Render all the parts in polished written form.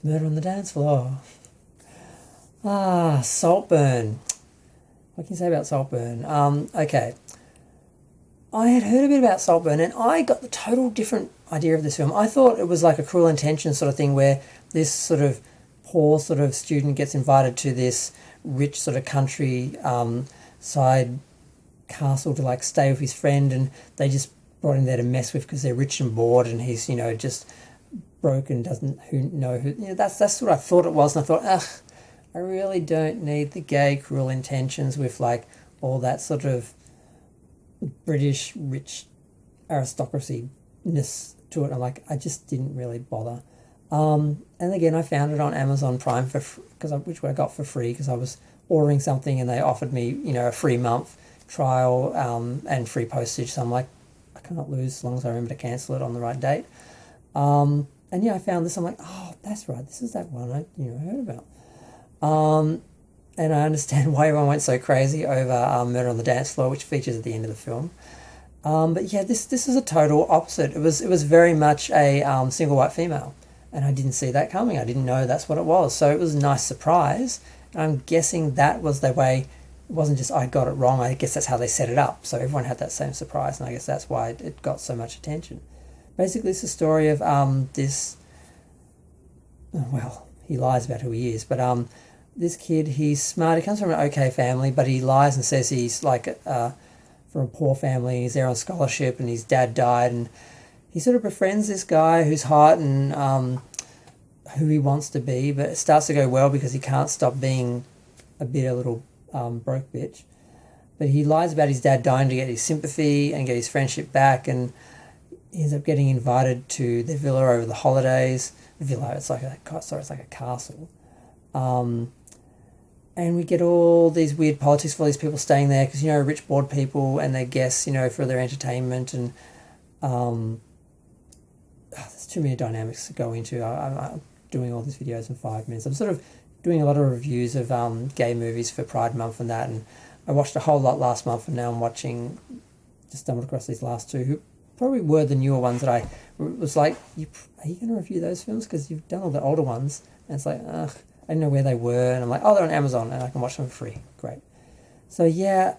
Murder on the Dance Floor. Saltburn. What can you say about Saltburn? Okay. I had heard a bit about Saltburn and I got the total different idea of this film. I thought it was like a Cruel Intentions sort of thing where this sort of poor sort of student gets invited to this rich sort of country side castle to like stay with his friend, and they just brought him there to mess with because they're rich and bored, and he's, you know, just broke and doesn't know who. You know, that's what I thought it was, and I thought, I really don't need the gay Cruel Intentions with like all that sort of British rich aristocracy-ness to it. I'm like, I just didn't really bother. And again, I found it on Amazon Prime which I got for free because I was ordering something and they offered me, you know, a free month trial and free postage. So I'm like, I can't lose as long as I remember to cancel it on the right date. And yeah, I found this. I'm like, oh, that's right. This is that one I heard about. And I understand why everyone went so crazy over Murder on the Dance Floor, which features at the end of the film. But yeah, this is a total opposite. It was very much a single white female, and I didn't see that coming. I didn't know that's what it was. So it was a nice surprise. And I'm guessing that was the way. It wasn't just I got it wrong. I guess that's how they set it up. So everyone had that same surprise, and I guess that's why it got so much attention. Basically, it's a story of this. Well, he lies about who he is, but this kid, he's smart. He comes from an okay family, but he lies and says he's like from a poor family. He's there on scholarship, and his dad died, and he sort of befriends this guy who's hot and who he wants to be, but it starts to go well because he can't stop being a bitter little broke bitch. But he lies about his dad dying to get his sympathy and get his friendship back, and he ends up getting invited to their villa over the holidays. The villa, it's like a castle. And we get all these weird politics for all these people staying there because, you know, rich bored people and their guests, you know, for their entertainment. And there's too many dynamics to go into. I'm doing all these videos in 5 minutes. I'm sort of doing a lot of reviews of gay movies for Pride Month and that. And I watched a whole lot last month, and now I'm just stumbled across these last two, who probably were the newer ones that I was like, are you going to review those films? Because you've done all the older ones. And it's like, I didn't know where they were, and I'm like, oh, they're on Amazon, and I can watch them for free. Great. So yeah,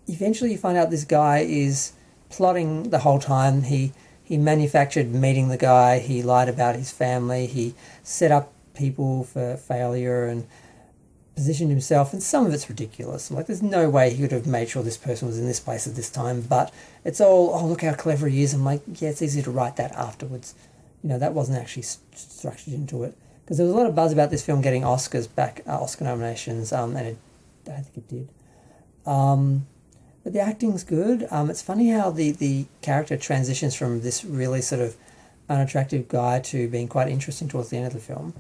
eventually you find out this guy is plotting the whole time. He manufactured meeting the guy. He lied about his family. He set up people for failure and positioned himself, and some of it's ridiculous. I'm like, there's no way he would have made sure this person was in this place at this time, but it's all, oh, look how clever he is. I'm like, yeah, it's easy to write that afterwards. You know, that wasn't actually structured into it. Because there was a lot of buzz about this film getting Oscar nominations, and I don't think it did. But the acting's good. It's funny how the character transitions from this really sort of unattractive guy to being quite interesting towards the end of the film.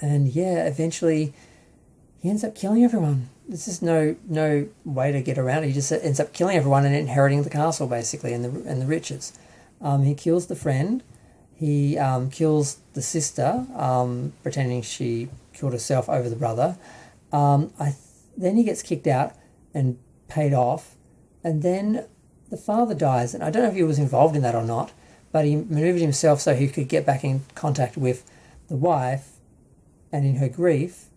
And yeah, eventually he ends up killing everyone. There's just no way to get around it. He just ends up killing everyone and inheriting the castle, basically, and the riches. He kills the friend. He kills the sister, pretending she killed herself over the brother. Then he gets kicked out and paid off. And then the father dies. And I don't know if he was involved in that or not, but he maneuvered himself so he could get back in contact with the wife. And in her grief,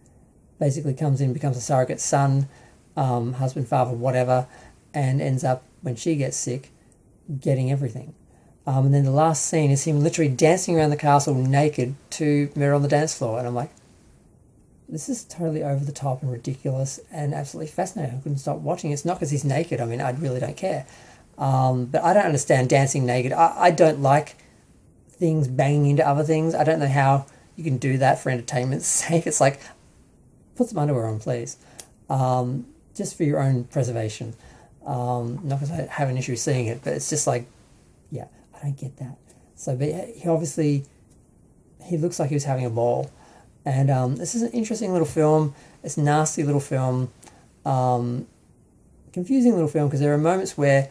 basically comes in, becomes a surrogate son, husband, father, whatever, and ends up, when she gets sick, getting everything. And then the last scene is him literally dancing around the castle naked to Murder on the Dance Floor. And I'm like, this is totally over the top and ridiculous and absolutely fascinating. I couldn't stop watching. It's not because he's naked. I mean, I really don't care. But I don't understand dancing naked. I don't like things banging into other things. I don't know how you can do that for entertainment's sake. It's like, put some underwear on, please. Just for your own preservation. Not because I have an issue seeing it, but it's just like, yeah, I don't get that. So, but he looks like he was having a ball. And this is an interesting little film. It's a nasty little film. Confusing little film, because there are moments where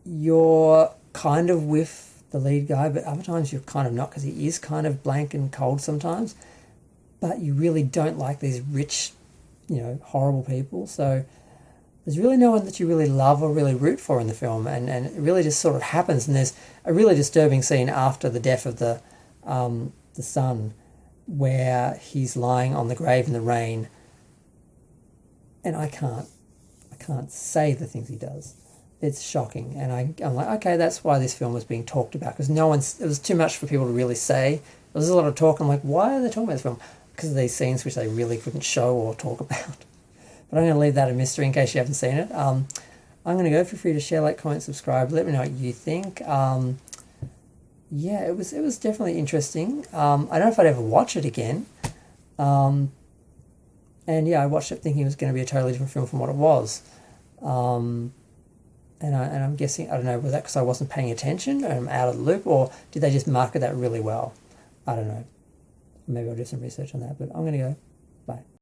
you're kind of with the lead guy, but other times you're kind of not, because he is kind of blank and cold sometimes. But you really don't like these rich, horrible people. So there's really no one that you really love or really root for in the film, and it really just sort of happens. And there's a really disturbing scene after the death of the the son, where he's lying on the grave in the rain, and I can't say the things he does. It's shocking, and I'm like, okay, that's why this film was being talked about, because it was too much for people to really say. There was a lot of talk. I'm like, why are they talking about this film? Because of these scenes which they really couldn't show or talk about. But I'm going to leave that a mystery in case you haven't seen it. I'm going to go. Feel free to share, like, comment, subscribe. Let me know what you think. Yeah, it was definitely interesting. I don't know if I'd ever watch it again. And yeah, I watched it thinking it was going to be a totally different film from what it was. And I'm guessing, I don't know, was that because I wasn't paying attention and I'm out of the loop, or did they just market that really well? I don't know. Maybe I'll do some research on that, but I'm going to go. Bye.